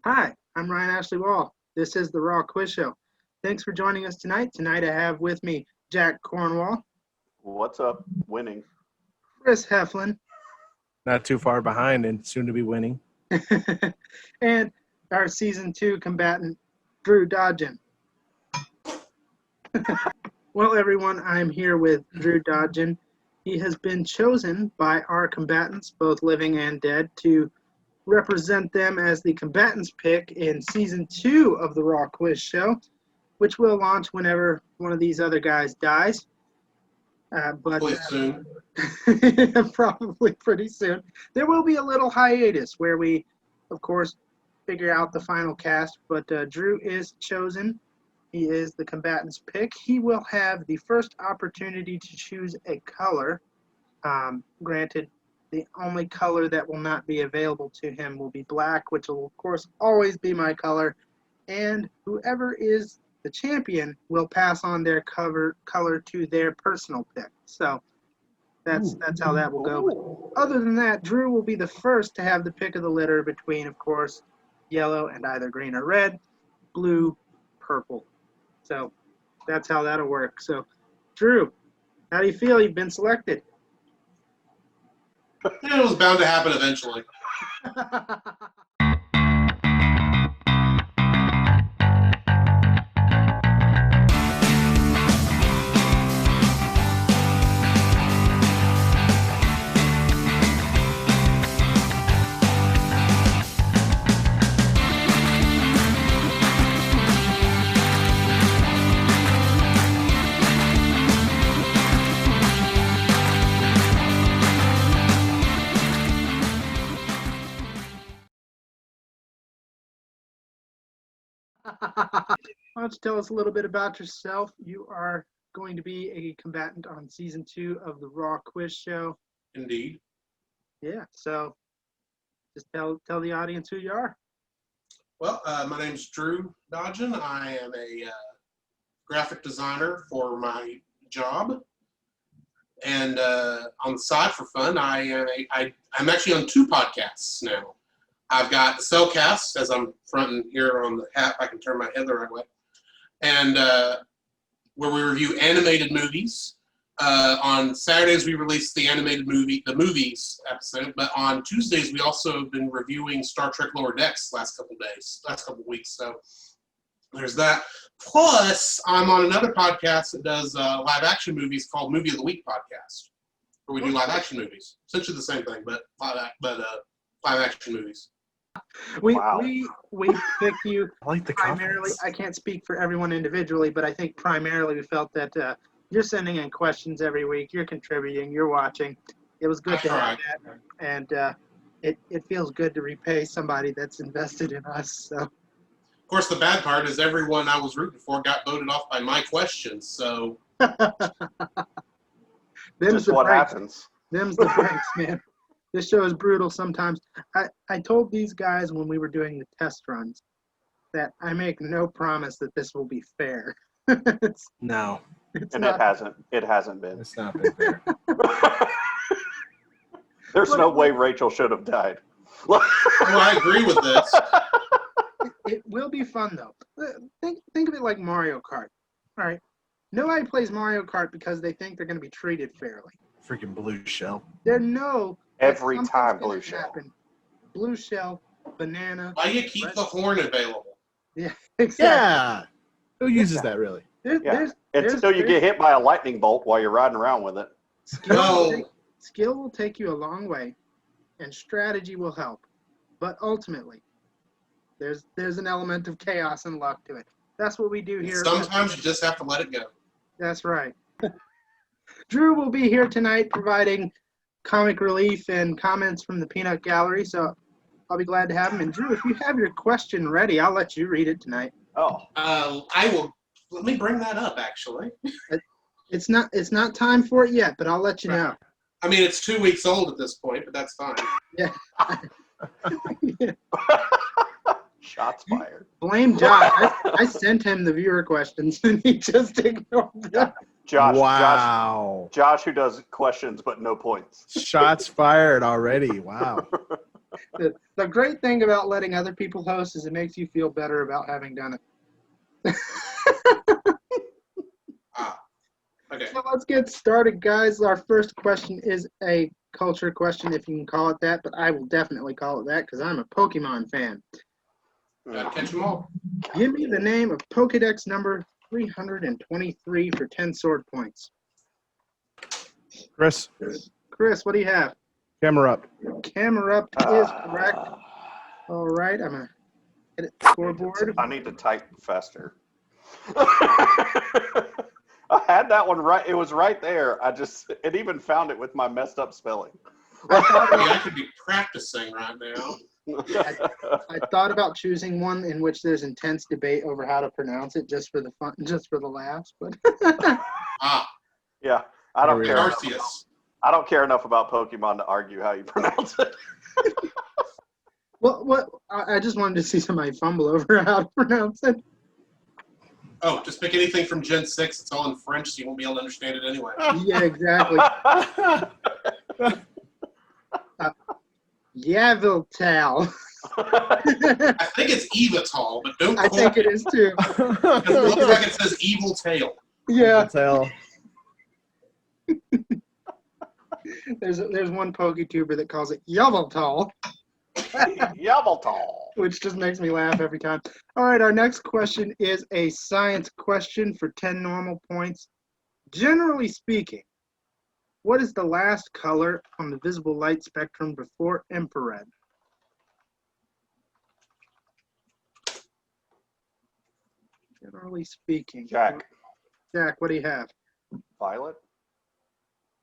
Hi, I'm Ryan Ashley Wall. This is the Raw Quiz Show. Thanks for joining us tonight. Tonight I have with me Jack Cornwall, What's up? Winning. Chris Heflin, Not too far behind and soon to be winning. and our Season 2 combatant, Drew Dodgen. Well, everyone, I'm here with Drew Dodgen. He has been chosen by our combatants, both living and dead, to represent them as the combatants pick in Season 2 of the Raw Quiz Show, which will launch whenever one of these other guys dies. Probably soon. Probably pretty soon. There will be a little hiatus where we, of course, figure out the final cast, but Drew is chosen. He is the combatant's pick. He will have the first opportunity to choose a color. Granted, the only color that will not be available to him will be black, which will, of course, always be my color. And whoever is the champion will pass on their color to their personal pick. So that's how that will go. But other than that, Drew will be the first to have the pick of the litter between, of course, yellow and either green or red, blue, purple. So that's how that'll work. So, Drew, how do you feel? You've been selected. It was bound to happen eventually. Why don't you tell us a little bit about yourself? You are going to be a combatant on Season 2 of the Raw Quiz Show. Indeed. Yeah, so just tell the audience who you are. Well, my name's Drew Dodgen. I am a graphic designer for my job. And on the side for fun, I'm actually on 2 podcasts now. I've got the Cellcast, as I'm fronting here on the hat, if I can turn my head the right way, and where we review animated movies. On Saturdays, we release the movies episode, but on Tuesdays, we also have been reviewing Star Trek Lower Decks last couple weeks. So there's that. Plus, I'm on another podcast that does live action movies called Movie of the Week podcast, where we do live action movies. Essentially the same thing, but live action movies. We picked you I like the primarily. confidence. I can't speak for everyone individually, but I think primarily we felt that you're sending in questions every week. You're contributing. You're watching. It was good to have that, and it feels good to repay somebody that's invested in us. So. Of course, the bad part is everyone I was rooting for got voted off by my questions. So Just what happens. Them's the breaks, man. This show is brutal sometimes. I told these guys when we were doing the test runs that I make no promise that this will be fair. No, And it hasn't been. it's not been fair. There's no way Rachel should have died. well, I agree with this. It will be fun though. Think of it like Mario Kart. All right. Nobody plays Mario Kart because they think they're going to be treated fairly. Freaking blue shell. They know Every something's time gonna blue shell. happen. Blue shell, banana. Why you keep the horn available? Yeah, exactly. Yeah. Who uses that really? There's Until you get hit by a lightning bolt while you're riding around with it. Skill will take you a long way, and strategy will help. But ultimately, there's an element of chaos and luck to it. That's what we do here. Sometimes you just have to let it go. That's right. Drew will be here tonight providing comic relief and comments from the Peanut Gallery, so I'll be glad to have him. And Drew, if you have your question ready, I'll let you read it tonight. Oh. I will. Let me bring that up, actually. It's not time for it yet, but I'll let you know. I mean, it's 2 weeks old at this point, but that's fine. Yeah. Shots fired. Blame Josh. I sent him the viewer questions, and he just ignored them. Wow. Josh, who does questions but no points. Shots fired already. Wow. The great thing about letting other people host is it makes you feel better about having done it. Okay. So let's get started, guys. Our first question is a culture question, if you can call it that, but I will definitely call it that because I'm a Pokemon fan. Gotta catch them all. Give me the name of Pokedex number 323 for 10 sword points. Chris, Chris, what do you have? camera up. Camera up is correct. All right, I'm going to hit it scoreboard. I need to type faster. I had that one right. It was right there. It even found it with my messed up spelling. I could be practicing right now. I thought about choosing one in which there's intense debate over how to pronounce it just for the fun, just for the laughs, but Yeah, I don't care. Arceus. I don't care enough about Pokemon to argue how you pronounce it. what I just wanted to see somebody fumble over how to pronounce it. Oh, just pick anything from Gen 6. It's all in French, so you won't be able to understand it anyway. Yeah, exactly. Yveltal. I think it's Evital, but don't I think it is too. It looks like it says Evil Tail. Yeah. Tell. There's one PokeTuber that calls it Yveltal, Yabbletaw. which just makes me laugh every time. All right, our next question is a science question for 10 normal points. Generally speaking, what is the last color on the visible light spectrum before infrared? Generally speaking. Jack. Jack, what do you have? Violet?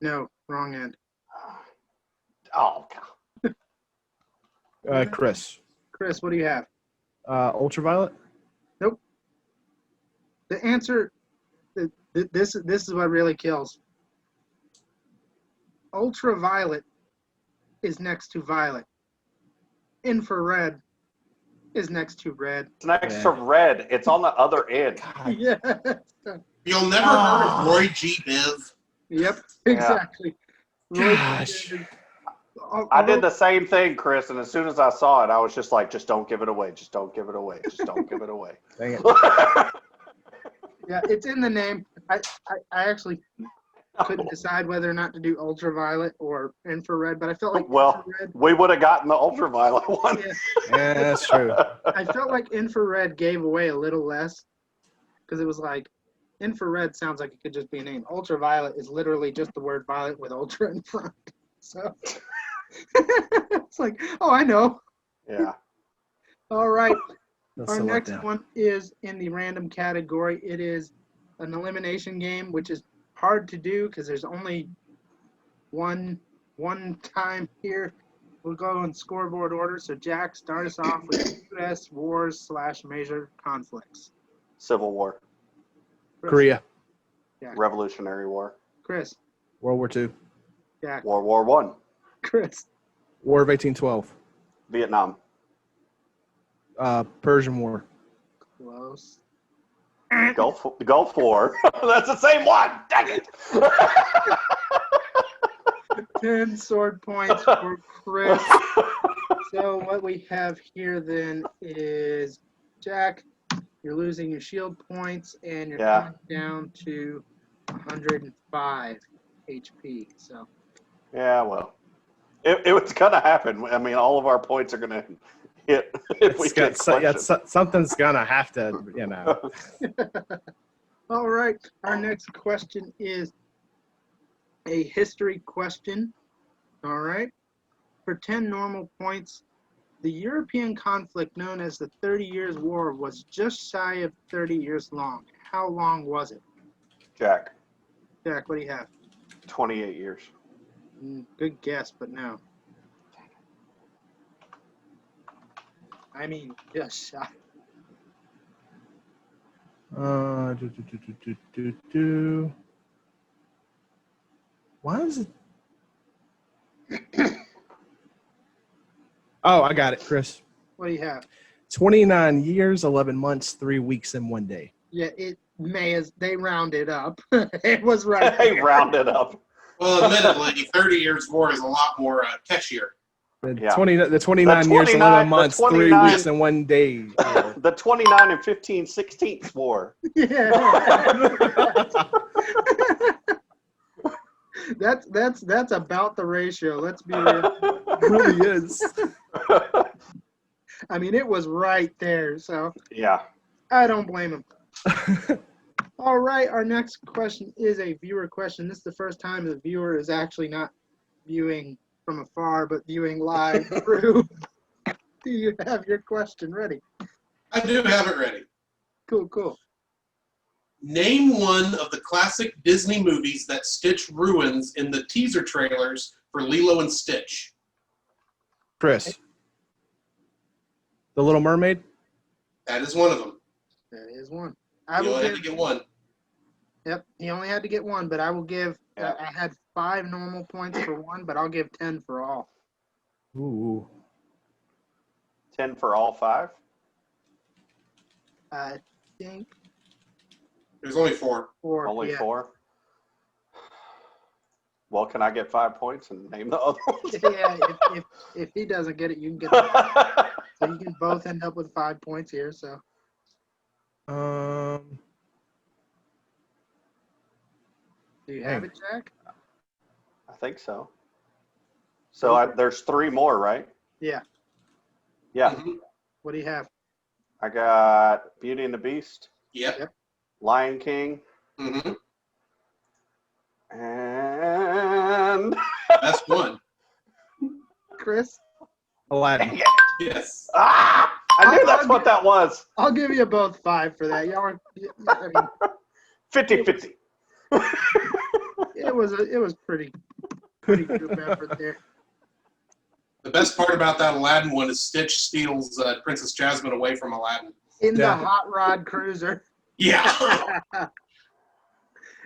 No, wrong end. Oh, God. Chris, Chris, what do you have? ultraviolet. The answer, this is what really kills. Ultraviolet is next to violet. Infrared is next to red. It's next to red. It's on the other end. Yeah. You'll never heard of Roy G. Biv. Yep, Yeah. exactly. Gosh. I did the same thing, Chris, and as soon as I saw it, I was just like, just don't give it away. Just don't give it away. Just don't give it away. Dang it. Yeah, it's in the name. I actually couldn't decide whether or not to do ultraviolet or infrared, but I felt like Well, infrared. we would have gotten the ultraviolet one. Yeah, Yeah, that's true. I felt like infrared gave away a little less because it was like infrared sounds like it could just be a name. Ultraviolet is literally just the word violet with ultra in front. So it's like, oh, I know. Yeah. All right. That's Our a next letdown. one is in the random category. It is an elimination game, which is hard to do because there's only one time here. We'll go in scoreboard order. So Jack, start us off with U.S. wars / major conflicts. Civil War. Chris, Korea, Revolutionary War. Chris, World War II, Jack, World War One. Chris, War of 1812, Vietnam. Persian War, close. Gulf War. That's the same one. Dang it. 10 sword points for Chris. So what we have here then is Jack, you're losing your shield points and you're Yeah. coming down to 105 HP. So Yeah, well, it was gonna happen. I mean, all of our points are gonna hit if we get questions. something's gonna have to, you know. all right, our next question is a history question. All right. For 10 normal points, the European conflict known as the 30 Years' War was just shy of 30 years long. How long was it? Jack, Jack, what do you have? 28 years. Good guess, but no. I mean, just shy. Why is it? Oh, I got it, Chris. What do you have? 29 years, 11 months, 3 weeks, and 1 day. Yeah, it may as they rounded up. It was right. Hey, round it up. Well, admittedly, 30 Years' War is a lot more catchier. The 29 years, 29 11 months, 3 29 weeks, and 1 day. The 29 and 15/16 war. Yeah. That's about the ratio. Let's be real. It really is. I mean, it was right there. So Yeah. I don't blame him. All right, our next question is a viewer question. This is the first time the viewer is actually not viewing from afar, but viewing live through. Do you have your question ready? I do have it ready. Cool. Name one of the classic Disney movies that Stitch ruins in the teaser trailers for Lilo and Stitch. Chris. The Little Mermaid? That is one of them. That is one. You only had to get one. Yep, he only had to get one, but I will give. I had 5 normal points for one, but I'll give 10 for all. Ooh. 10 for all 5? I think There's only 4. 4. Only yeah. 4? Well, can I get 5 points and name the other ones? Yeah, if he doesn't get it, you can get it. So you can both end up with 5 points here. So do you have it, Jack? I think so. So there's 3 more, right? Yeah. Yeah. Mhm. What do you have? I got Beauty and the Beast, Yep. Lion King, Mm-hmm. and That's one. Chris? Aladdin. Yes. I knew that's what that was. I'll give you both 5 for that. Y'all are, I mean, 50-50. it was pretty group effort there. The best part about that Aladdin one is Stitch steals Princess Jasmine away from Aladdin. In Yeah. the hot rod cruiser. Yeah.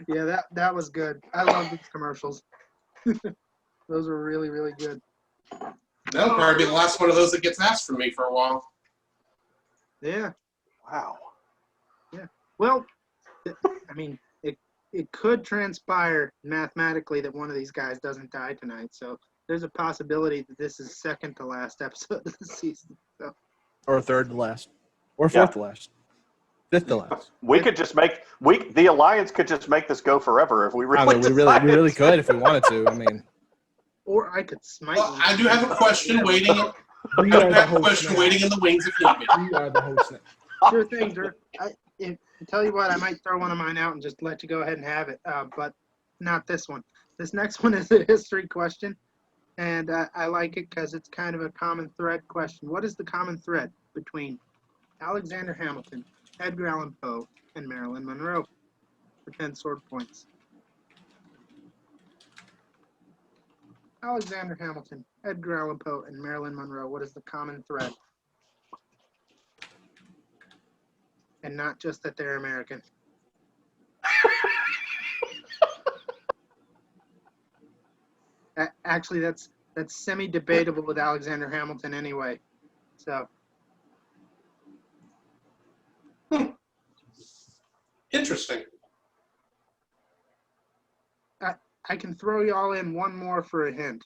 Yeah, that was good. I love these commercials. Those were really, really good. That'll probably be the last one of those that gets asked from me for a while. Yeah. Wow. Well, I mean, it could transpire mathematically that one of these guys doesn't die tonight. So there's a possibility that this is second to last episode of the season. So Or third to last. Or fourth to last. Fifth to last. We could just make the Alliance could just make this go forever if we really I mean, we really could if we wanted to. I mean, or I could smite Well, you. I do have a question waiting. I we do are the have a host question now. waiting in the wings if you need me. We are the host now. Sure thing, Drew. I tell you what, I might throw one of mine out and just let you go ahead and have it, but not this one. This next one is a history question, and I like it because it's kind of a common thread question. What is the common thread between Alexander Hamilton, Edgar Allan Poe, and Marilyn Monroe? For 10 sword points. Alexander Hamilton, Edgar Allan Poe, and Marilyn Monroe. What is the common thread? And not just that they're American. Actually, that's semi-debatable with Alexander Hamilton anyway. So Interesting. I can throw you all in one more for a hint.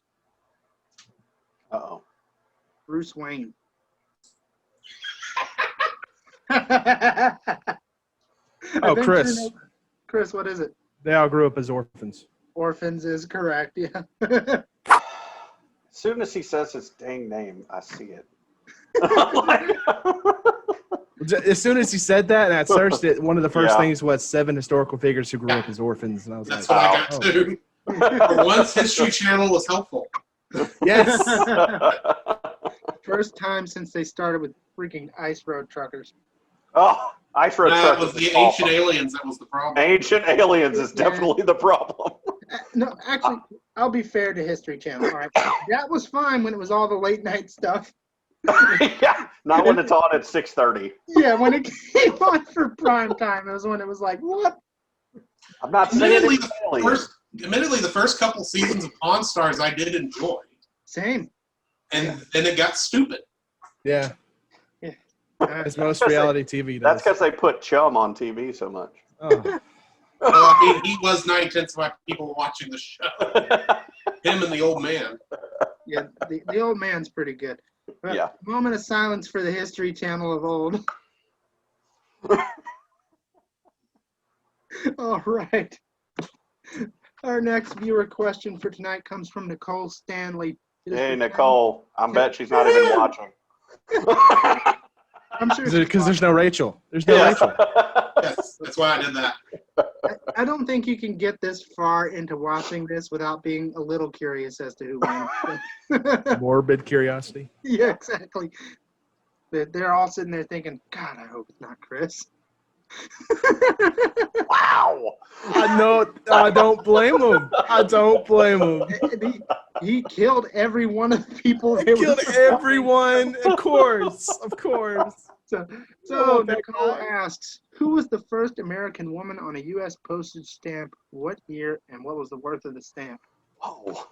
Uh-oh. Bruce Wayne. Oh, Chris. Chris, what is it? They all grew up as orphans. Orphans is correct, yeah. As soon as he says his dang name, I see it. As soon as he said that, and I searched it, one of the first Yeah. things was 7 historical figures who grew up as orphans, and I was That's like, what I got too. For once, History Channel was helpful. yes. First time since they started with freaking ice road truckers. Oh, Ice Road That Truckers was the is ancient awful. aliens that was the problem. Ancient Aliens is Yeah. definitely the problem. No, actually, I'll be fair to History Channel. All right, that was fine when it was all the late night stuff. Yeah, not when it's on at 6:30. Yeah, when it came on for prime time, it was when it was like, what? I'm not saying Admittedly, it's aliens. the first couple seasons of Pawn Stars I did enjoy. Same. And then it got stupid. Yeah, as most Because reality TV does. That's because they put Chum on TV so much. Oh. Well, I mean, he was 9/10 of my people watching the show. Him and the old man. Yeah, the old man's pretty good. But Yeah. moment of silence for the History Channel of old. All right. Our next viewer question for tonight comes from Nicole Stanley. It is Hey, for Nicole. I bet she's not even watching. I'm sure Because there's no Rachel. There's no Yeah. Rachel. Yes, that's why I did that. I don't think you can get this far into watching this without being a little curious as to who wins. Morbid curiosity. Yeah, exactly. They're all sitting there thinking, God, I hope it's not Chris. Wow. I don't blame him. I don't blame him. And he killed every one of the people. He killed everyone. Of course. Of course. So Oh, that Nicole guy. asks, who was the first American woman on a U.S. postage stamp? What year and what was the worth of the stamp? Whoa.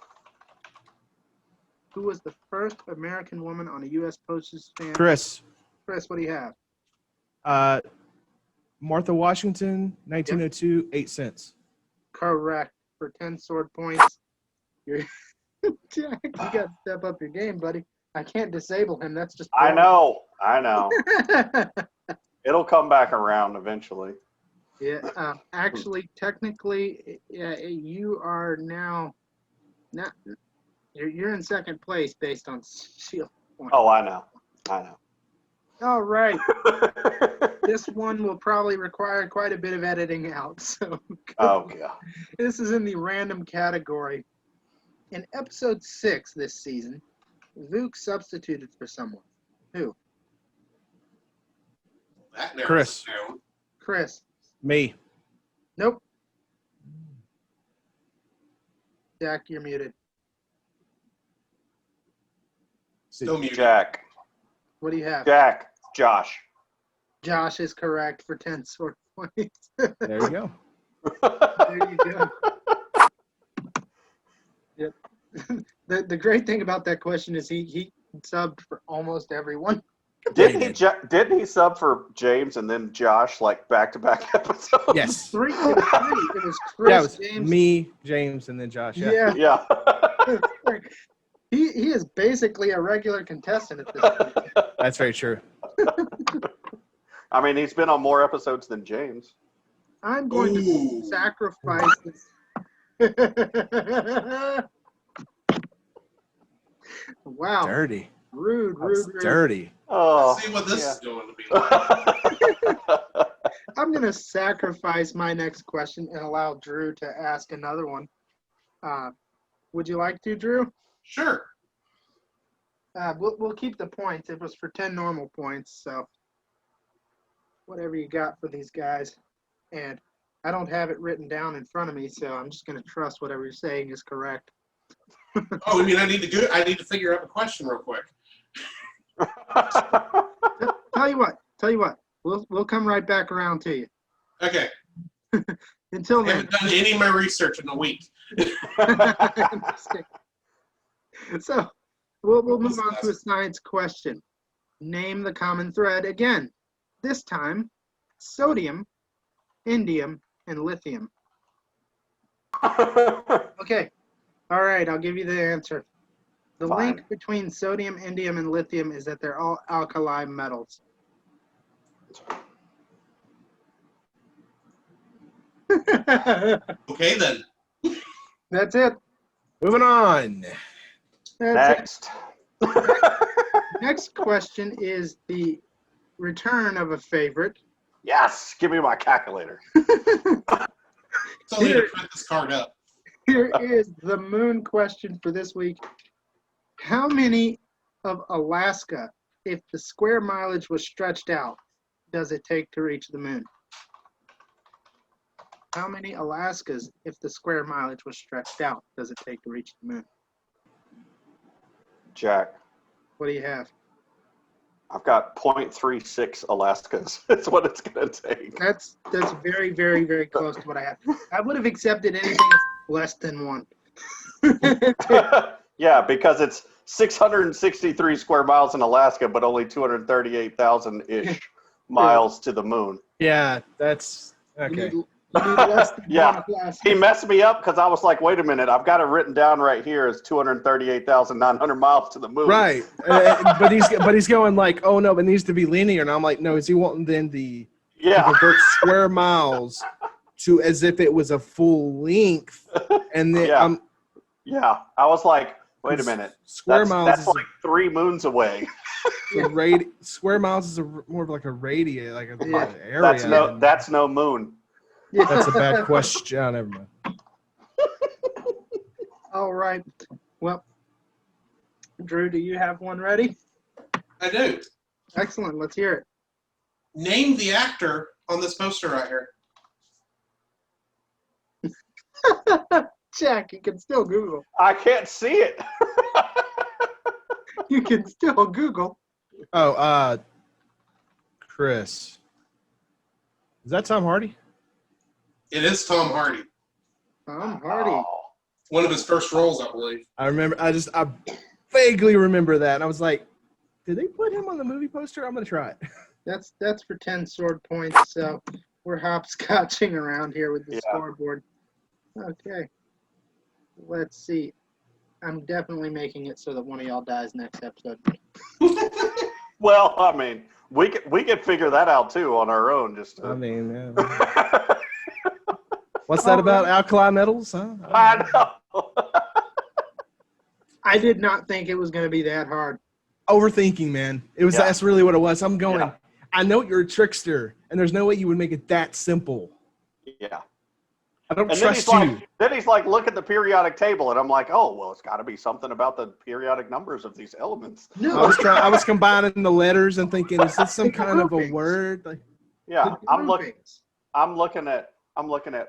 Who was the first American woman on a U.S. postage stamp? Chris. Chris, what do you have? Martha Washington, 1902, 8 cents. Correct. For 10 sword points. Jack, you got to step up your game, buddy. I can't disable him. That's just. I know. It'll come back around eventually. Yeah. Actually, technically, you are now not. You're in second place based on shield points. Oh, I know. All right. This one will probably require quite a bit of editing out. So. Oh, God. This is in the random category. In episode 6 this season, Vuke substituted for someone. Who? That narrows Chris. it down. Chris. Me. Nope. Jack, you're muted. Still muted. Jack. What do you have? Jack. Josh. Josh is correct for 10 sword points. There you go. There you go. Yep. The great thing about that question is he subbed for almost everyone. Didn't he sub for James and then Josh like back-to-back episodes? Yes. Three. It was Chris, Yeah, it was James. me, James, and then Josh. Yeah. Yeah. Yeah. He is basically a regular contestant at this point. That's very true. I mean, he's been on more episodes than James. I'm going to Ooh. sacrifice this. Wow. Dirty. Rude. That's dirty. Oh. Let's see what this is going to be like. I'm going to sacrifice my next question and allow Drew to ask another one. Would you like to, Drew? Sure. We'll keep the points. It was for 10 normal points, so whatever you got for these guys. And I don't have it written down in front of me, so I'm just going to trust whatever you're saying is correct. Oh, you mean I need to figure out a question real quick. Tell you what. We'll come right back around to you. Okay. Until I then. haven't done any of my research in a week. So we'll move on to a science question. Name the common thread again. This time, sodium, indium, and lithium. Okay. All right, I'll give you the answer. The Fine. link between sodium, indium, and lithium is that they're all alkali metals. Okay, then. That's it. Moving on. That's Next. Next question is the return of a favorite. Yes. Give me my calculator. So I need to print this card up. Here is the moon question for this week. How many of Alaska, if the square mileage was stretched out, does it take to reach the moon? How many Alaskas, if the square mileage was stretched out, does it take to reach the moon? Jack. What do you have? I've got 0.36 Alaskas. That's what it's going to take. That's very, very, very close to what I have. I would have accepted anything less than one. Yeah, because it's 663 square miles in Alaska, but only 238,000-ish miles to the moon. Yeah, that's okay. You You need less than Yeah. one glass. He messed me up because I was like, wait a minute, I've got it written down right here as 238,900 miles to the moon. Right. But he's going like, oh no, it needs to be linear. And I'm like, no, is he wanting then to Yeah. convert square miles to as if it was a full length? And then Yeah. Yeah. I was like, wait a minute. Square miles That's is like 3 moons away. square miles is more of like a radius, like a Yeah. area. That's no moon. That's a bad question. Never mind. All right. Well, Drew, do you have one ready? I do. Excellent. Let's hear it. Name the actor on this poster right here. Jack, you can still Google. I can't see it. You can still Google. Oh, Chris. Is that Tom Hardy? It is Tom Hardy. Tom Hardy. Oh. One of his first roles, I believe. I remember. I vaguely remember that, and I was like, "Did they put him on the movie poster? I'm gonna try it." That's for 10 sword points. So we're hopscotching around here with the scoreboard. Okay. Let's see. I'm definitely making it so that one of y'all dies next episode. Well, I mean, we could figure that out too on our own. Just I mean, what's that about alkali metals? Huh? I know. I did not think it was going to be that hard. Overthinking, man. It was. Yeah. That's really what it was. I'm going. Yeah. I know you're a trickster, and there's no way you would make it that simple. Yeah. I don't And trust then he's like, look at the periodic table, and I'm like, oh, well, it's got to be something about the periodic numbers of these elements. you. No. I was combining the letters and thinking, is this some kind of a word? Like, Yeah, The I'm groupings. looking at.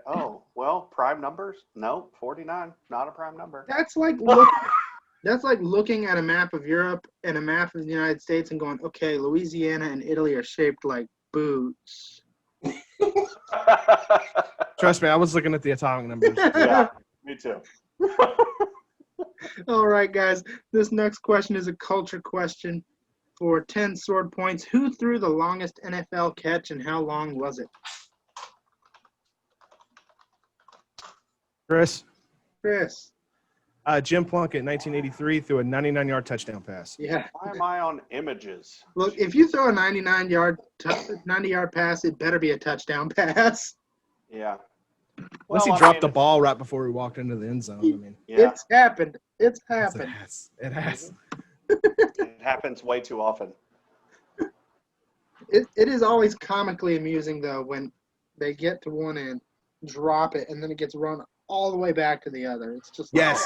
Oh, well, prime numbers? No, 49, not a prime number. That's like looking at a map of Europe and a map of the United States and going, okay, Louisiana and Italy are shaped like boots. trust me, I was looking at the atomic numbers. Yeah, me too. All right, guys. This next question is a culture question for 10 sword points. Who threw the longest NFL catch and how long was it? Chris, Chris. Jim Plunkett, 1983, threw a 99-yard touchdown pass. Yeah. Why am I on images? Look, if you throw a 90-yard pass, it better be a touchdown pass. Yeah. Unless he dropped the ball right before he walked into the end zone. I mean, Yeah, It's happened. It's it happened. has. It has. it happens way too often. It is always comically amusing, though, when they get to one end, drop it, and then it gets run all the way back to the other. It's just Yes.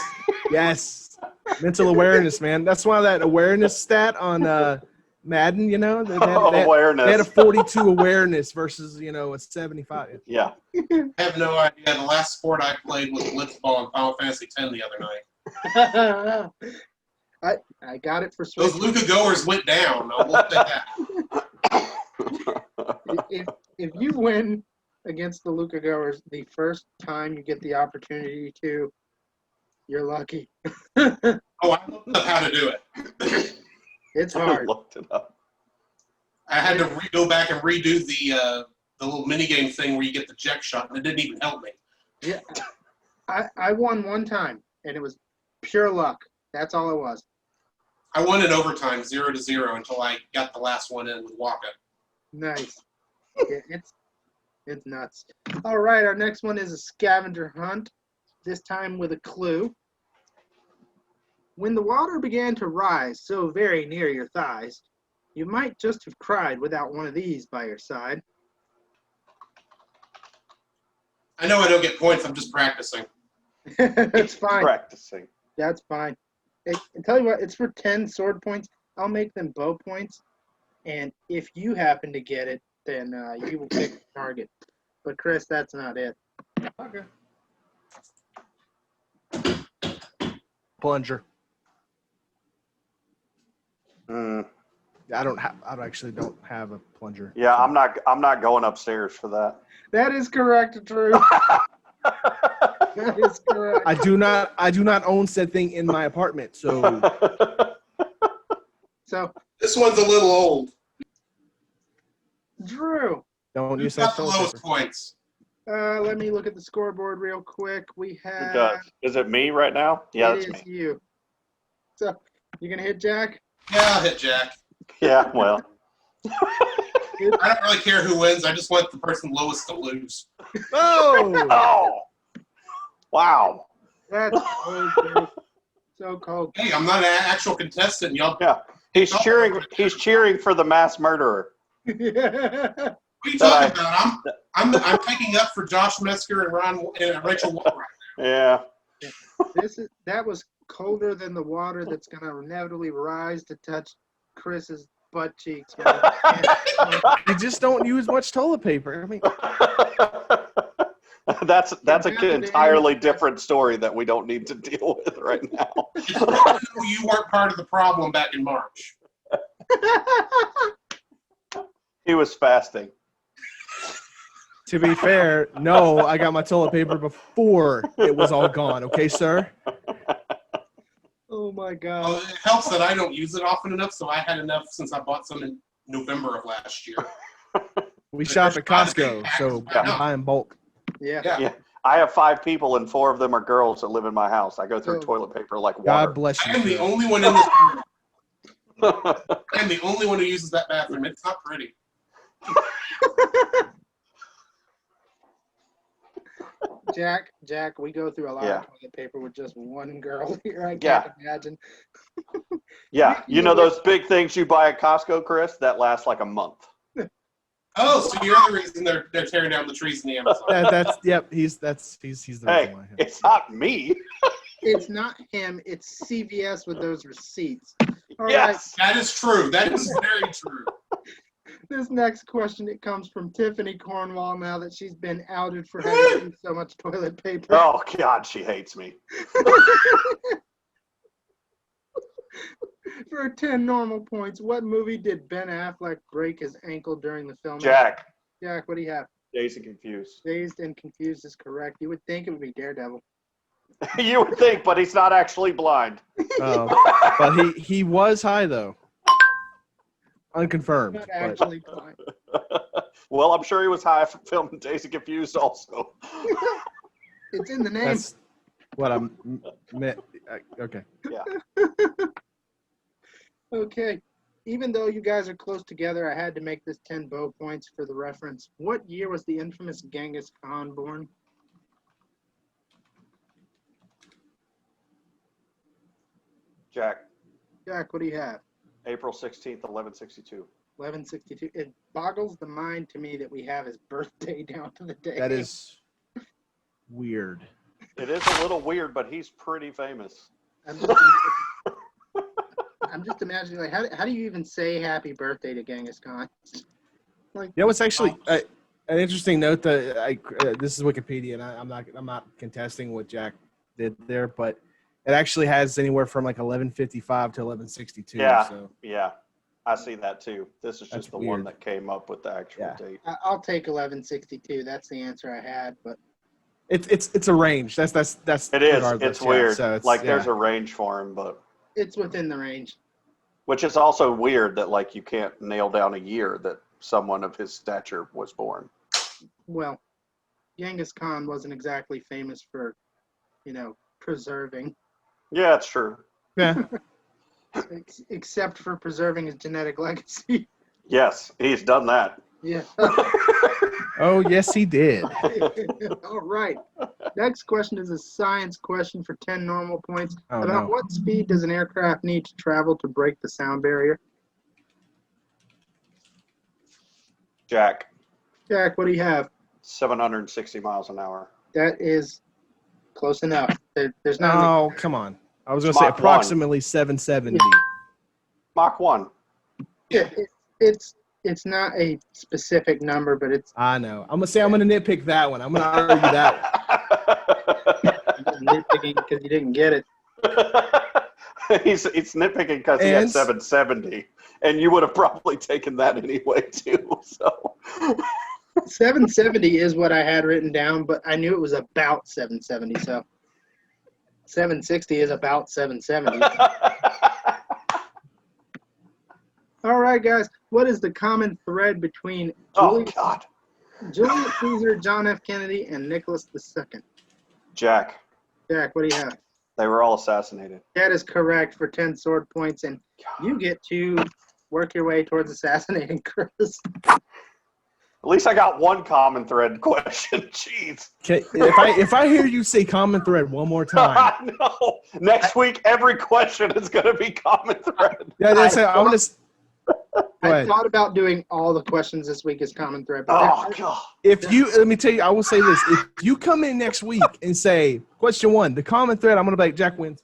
Yes. Mental awareness, man. That's why that awareness stat on Madden, they Awareness. had a 42 awareness versus, a 75. Yeah. I have no idea. The last sport I played was blitzball in Final Fantasy X the other night. I got it for Switch. Those Luca goers went down. I will say that. If you win against the Luca goers the first time you get the opportunity to, you're lucky. Oh, I looked up how to do it. It's I hard. looked it up. I had to go back and redo the little minigame thing where you get the check shot, and it didn't even help me. Yeah, I won one time, and it was pure luck. That's all it was. I won in overtime, 0-0, until I got the last one in with Waka. Nice. Yeah, it's nuts. All right, our next one is a scavenger hunt, this time with a clue. When the water began to rise so very near your thighs, you might just have cried without one of these by your side. I know I don't get points. I'm just practicing. It's fine. Practicing. That's fine. Hey, I tell you what, it's for 10 sword points. I'll make them bow points. And if you happen to get it, then you will pick the target. But Chris, that's not it. Okay. Plunger. Mm. I actually don't have a plunger. Yeah, I'm not going upstairs for that. That is correct, Drew. That is correct. I do not own said thing in my apartment, so So, This one's a little old. Drew, don't Who's use got that the lowest points? Let me look at the scoreboard real quick. We Who have. does? Is it me right now? Yeah, It that's is me. you. So, you gonna hit Jack? Yeah, I'll hit Jack. Yeah, well. I don't really care who wins. I just want the person lowest to lose. Oh! Oh! Wow. That's cold, dude. So cold. Hey, I'm not an actual contestant. Y'all. Yeah. He's cheering for the mass murderer. What are you talking about? I'm taking up for Josh Mesker and Rachel Wall right Yeah. That was colder than the water that's gonna inevitably rise to touch Chris's butt cheeks. Man. You just don't use much toilet paper. I mean, That's an entirely different story that we don't need to deal with right now. now. You weren't part of the problem back in March. He was fasting. to be fair, no, I got my toilet paper before it was all gone. Okay, sir? Oh my Well, god. it helps that I don't use it often enough, so I had enough since I bought some in November of last year. We shop at Costco, so we buy in bulk. Yeah. Yeah. I have 5 people and 4 of them are girls that live in my house. I go through toilet paper like water. God bless I you. am the sir. only one in this room. I am the only one who uses that bathroom. It's not pretty. Jack, we go through a lot Yeah. of toilet paper with just one girl here. I Yeah. can't imagine. Yeah. You know those big things you buy at Costco, Chris? That last like a month. Oh, so you're the reason they're tearing down the trees in the Amazon. That's yep. He's the Hey, reason why. it's not me. It's not him. It's CVS with those receipts. All right. Yes. That is true. That is very true. This next question, it comes from Tiffany Cornwall now that she's been outed for having used so much toilet paper. Oh, God, she hates me. For 10 normal points, what movie did Ben Affleck break his ankle during the filming? Jack, Jack, what do you have? Dazed and Confused. Dazed and Confused is correct. You would think it would be Daredevil. You would think, but he's not actually blind. But he was high though. Unconfirmed. Not but- actually blind. Well, I'm sure he was high for filming Dazed and Confused also. It's in the name. That's what I'm meant. Okay. Yeah. Okay. Even though you guys are close together, I had to make this 10 bow points for the reference. What year was the infamous Genghis Khan born? Jack, Jack, what do you have? April 16th, 1162. 1162. It boggles the mind to me that we have his birthday down to the day. That is weird. It is a little weird, but he's pretty famous. I'm just imagining, like, how do you even say happy birthday to Genghis Khan? Like, Yeah, what's actually an interesting note that this is Wikipedia, and I'm not contesting what Jack did there, but it actually has anywhere from like 1155 to 1162. Yeah. So Yeah, I see that too. This is That's just the one weird. that came up with the actual Yeah. date. I'll take 1162. That's the answer I had, but it's a range. That's It is. regardless, It's yeah, weird. So it's, like yeah. there's a range for him, but it's within the range. which is also weird that like you can't nail down a year that someone of his stature was born. Well, Genghis Khan wasn't exactly famous for, preserving, Yeah, it's true. Yeah. except for preserving his genetic legacy. Yes, he's done that. Yeah. Oh yes, he did. All right. Next question is a science question for 10 normal points. Oh, About no. what speed does an aircraft need to travel to break the sound barrier? Jack, Jack, what do you have? 760 miles an hour. That is close enough. There's not. Oh, come on. I was going to say Mach 1. approximately 770. Mach 1. It's not a specific number, but it's I know. I'm going to nitpick that one. I'm going to argue that one. nitpicking because you didn't get it. He's nitpicking because he had And- 770, and you would have probably taken that anyway too. So 770 is what I had written down, but I knew it was about 770. So 760 is about 770. All right, guys. What is the common thread between oh Julius, God, Julius Caesar, John F. Kennedy, and Nicholas II. Jack. Jack, what do you have? They were all assassinated. That is correct for 10 sword points, and you get to work your way towards assassinating Chris. At least I got one common thread question. Jeez. Okay, if I hear you say common thread one more time, I know. Next week, every question is going to be common thread. yeah, that's it. I'm gonna. Go I ahead. thought about doing all the questions this week as common thread. Oh, God. If you let me tell you, I will say this: if you come in next week and say question 1, the common thread, I'm gonna be like Jack wins.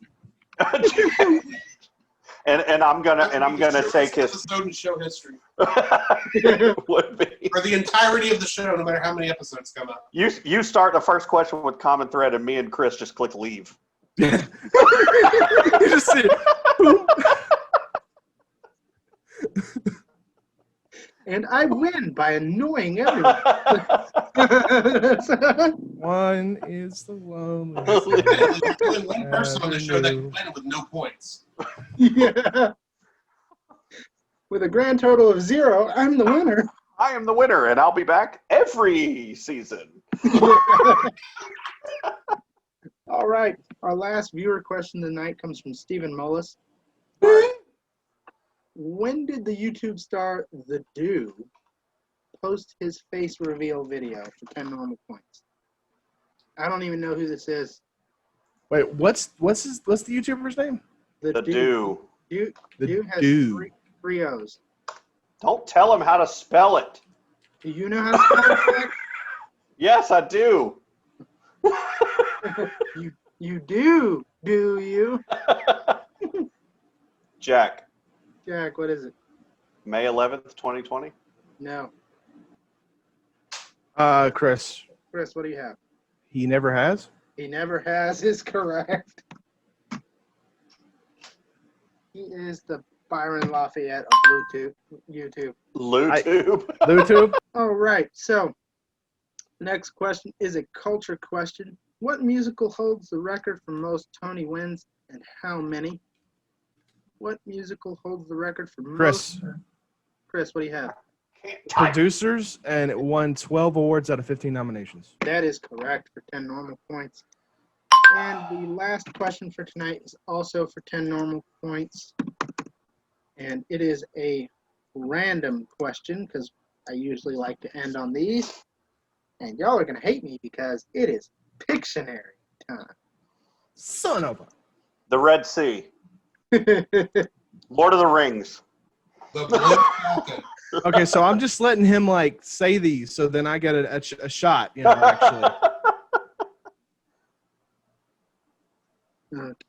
and I'm gonna take his episode in show history would be for the entirety of the show, no matter how many episodes come up. you start the first question with common thread, and me and Chris just click leave. You just see it. And I win by annoying everyone. One is the one. There's only one person on the show that can win with no points. Yeah. With a grand total of 0, I'm the winner. I am the winner, and I'll be back every season. All right. Our last viewer question tonight comes from Stephen Mullis. When did the YouTube star The Do post his face reveal video for 10 normal points? I don't even know who this is. Wait, what's the YouTuber's name? The do. Do has Do. three O's. Don't tell him how to spell it. Do you know how to spell it? Yes, I do. You do you? Jack, Jack, what is it? May 11th, 2020. No. Chris. Chris, what do you have? He never has. He never has is correct. He is the Byron Lafayette of YouTube. YouTube. YouTube. All right, so next question is a culture question. What musical holds the record for most Tony wins and how many? What musical holds the record for Chris. most? Chris, what do you have? Producers, and it won 12 awards out of 15 nominations. That is correct for 10 normal points. And the last question for tonight is also for 10 normal points. And it is a random question because I usually like to end on these. And y'all are going to hate me because it is Pictionary time. Son of a. The Red Sea. Lord of the Rings. The Blue Falcon. Okay, so I'm just letting him like say these, so then I get a shot. You know, actually.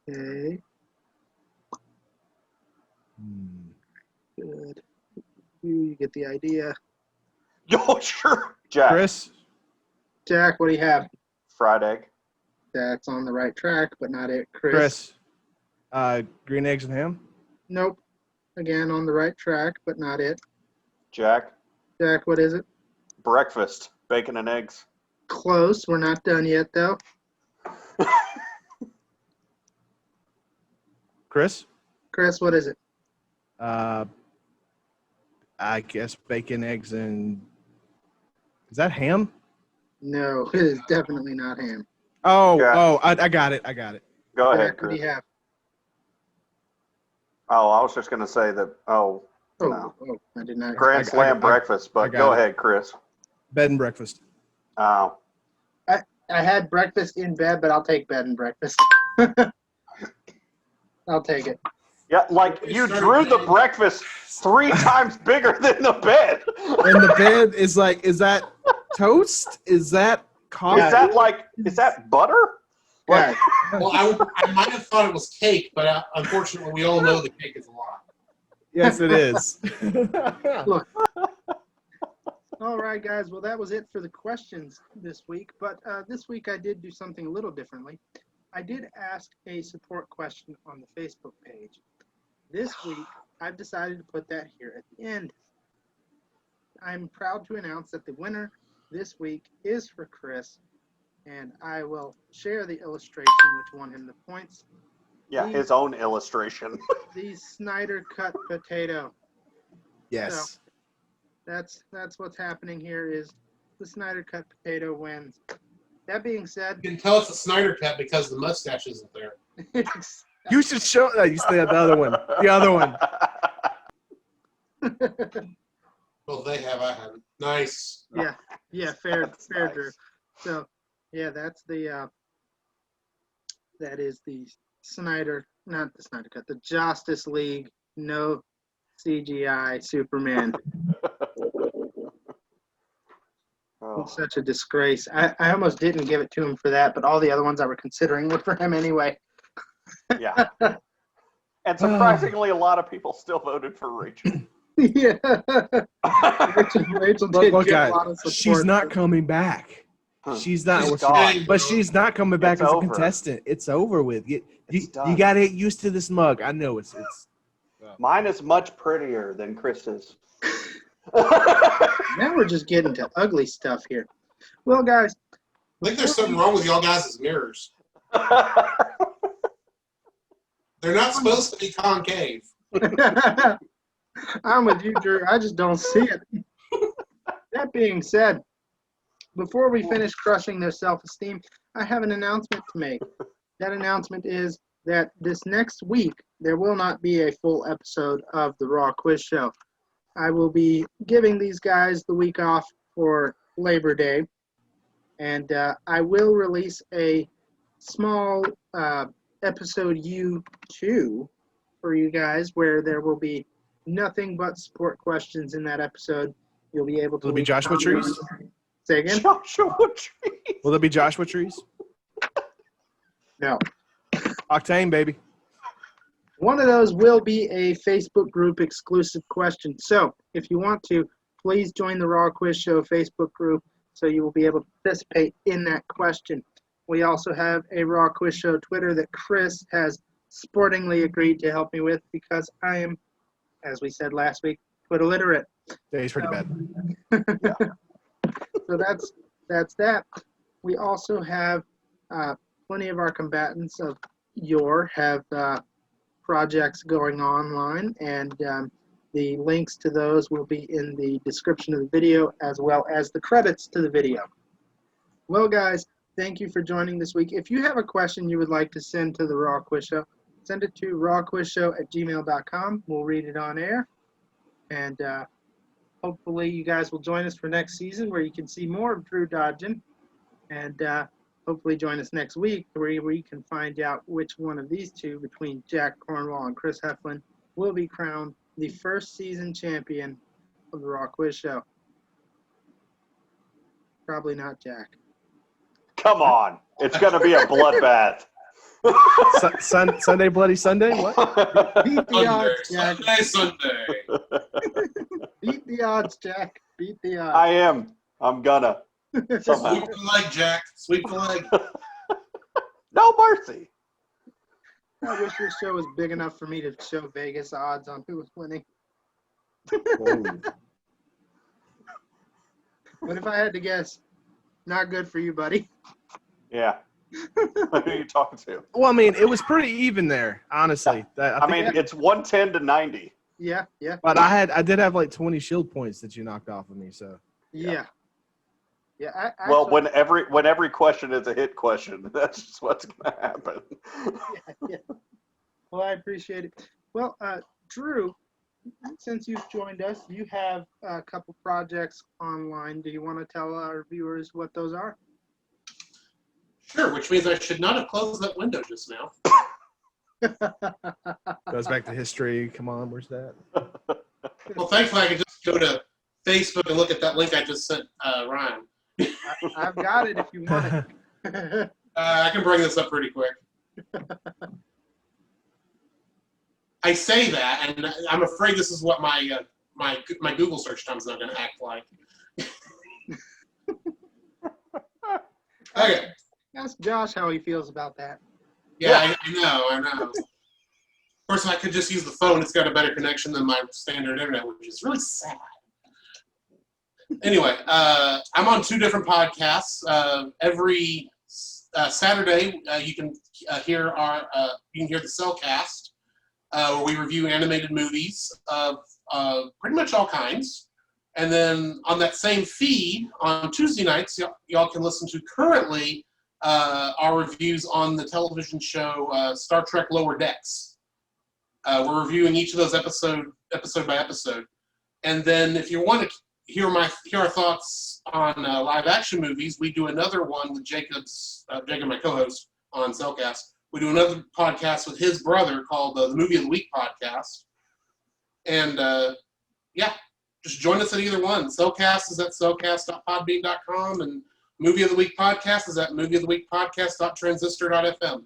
Okay. Good. You get the idea. Yo, sure. Jack. Chris. Jack, what do you have? Fried egg. That's on the right track, but not it. Chris. Green eggs and ham. Nope. Again, on the right track, but not it. Jack. Jack, what is it? Breakfast. Bacon and eggs. Close. We're not done yet, though. Chris. Chris, what is it? I guess bacon, eggs, and is that ham? No, it is definitely not ham. Oh, Yeah. I got it. Go ahead, Jack, what do Chris. you have? Oh, I was just going to say that, Oh, no. I did not. Grand Slam breakfast, I but got go it. ahead, Chris. Bed and breakfast. Oh. I had breakfast in bed, but I'll take bed and breakfast. I'll take it. Yeah, like you drew the breakfast 3 times bigger than the bed. And the bed is like, is that toast? Is that coffee? Is that butter? Yeah. Well, I might have thought it was cake, but unfortunately, we all know the cake is a lie. Yes, it is. All right, guys. Well, that was it for the questions this week. But this week I did do something a little differently. I did ask a support question on the Facebook page. This week, I've decided to put that here at the end. I'm proud to announce that the winner this week is for Chris, and I will share the illustration which won him the points. Yeah, his own illustration. The Snyder cut potato. Yes. That's what's happening here is the Snyder Cut potato wins. That being said, You can tell it's a Snyder cut because the mustache isn't there. You should show. You say the other one. The other one. Well, they have. I haven't. Nice. yeah, fair, That's fair, nice. Drew. So, yeah, that's the that is the Snyder, not the Snyder Cut, the Justice League, no CGI Superman. Oh, Such a disgrace. I almost didn't give it to him for that, but all the other ones I were considering were for him anyway. yeah. And surprisingly, a lot of people still voted for Rachel. Yeah. Rachel did Look, get a guys, lot of support. she's not coming back. She's not. She's gone. But she's not coming back It's as a over. contestant. It's over with. You done. got to get used to this mug. I know it's. Mine is much prettier than Chris's. Now we're just getting to ugly stuff here. Well, guys, I think there's something wrong with y'all guys' mirrors. They're not supposed to be concave. I'm with you, Drew. I just don't see it. That being said, before we finish crushing their self-esteem, I have an announcement to make. That announcement is that this next week, there will not be a full episode of the Raw Quiz Show. I will be giving these guys the week off for Labor Day, and I will release a small episode U2 for you guys where there will be nothing but support questions in that episode. You'll be able to. Will it be Joshua Trees? Say again? Joshua Tree. Will it be Joshua Trees? No. Octane, baby. One of those will be a Facebook group exclusive question. So if you want to, please join the Raw Quiz Show Facebook group so you will be able to participate in that question. We also have a Raw Quiz Show Twitter that Chris has sportingly agreed to help me with because I am, as we said last week, Twitter literate. Yeah, he's pretty bad. So that's that. We also have plenty of our combatants of yore have projects going online, and the links to those will be in the description of the video as well as the credits to the video. Well, guys, thank you for joining this week. If you have a question you would like to send to the Raw Quiz Show, send it to rawquizshow@gmail.com. We'll read it on air, and hopefully you guys will join us for next season where you can see more of Drew Dodgen, and hopefully join us next week where we can find out which one of these two between Jack Cornwall and Chris Heflin will be crowned the first season champion of the Raw Quiz Show. Probably not Jack. Come on. It's going to be a bloodbath. Sunday, Bloody Sunday? What? Beat the odds, Jack. Sunday. Beat the odds, Jack. Beat the odds. I am. I'm gonna. Somehow. Sweep the leg, Jack. Sweep the leg. No mercy. I wish this show was big enough for me to show Vegas odds on who was winning. But if I had to guess, not good for you, buddy. Yeah. Who are you talking to? Well, I mean, it was pretty even there, honestly. I mean, it's 110 to 90. Yeah. But I did have like 20 shield points that you knocked off of me, so. Yeah. Well, when every question is a hit question, that's just what's going to happen. Yeah. Well, I appreciate it. Well, Drew, since you've joined us, you have a couple projects online. Do you want to tell our viewers what those are? Sure, which means I should not have closed that window just now. Goes back to history. Come on, where's that? Well, thankfully, I can just go to Facebook and look at that link I just sent Ryan. I've got it if you want it. I can bring this up pretty quick. I say that, and I'm afraid this is what my my Google search time is not going to act like. Okay. Ask Josh how he feels about that. Yeah, I know. Of course, I could just use the phone. It's got a better connection than my standard internet, which is really sad. Anyway, I'm on 2 different podcasts. Every Saturday, you can hear the Cellcast, where we review animated movies of pretty much all kinds. And then on that same feed, on Tuesday nights, y'all can listen to currently our reviews on the television show Star Trek Lower Decks. We're reviewing each of those episode by episode. And then if you want to hear our thoughts on live action movies, we do another one with Jacob, my co-host on Cellcast. We do another podcast with his brother called the Movie of the Week podcast. And just join us at either one. Cellcast is at cellcast.podbean.com, and Movie of the Week podcast is at movieoftheweekpodcast.transistor.fm.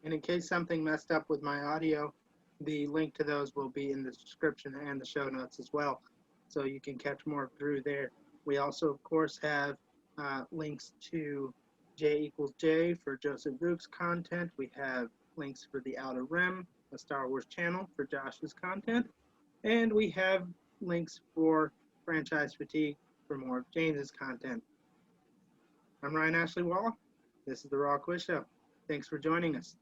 And in case something messed up with my audio, the link to those will be in the description and the show notes as well, so you can catch more of Drew there. We also, of course, have links to J=J for Joseph Vuke's content. We have links for The Outer Rim, a Star Wars channel, for Josh's content. And we have links for Franchise Fatigue for more of James's content. I'm Ryan Ashley Wall. This is the Raw Quiz Show. Thanks for joining us.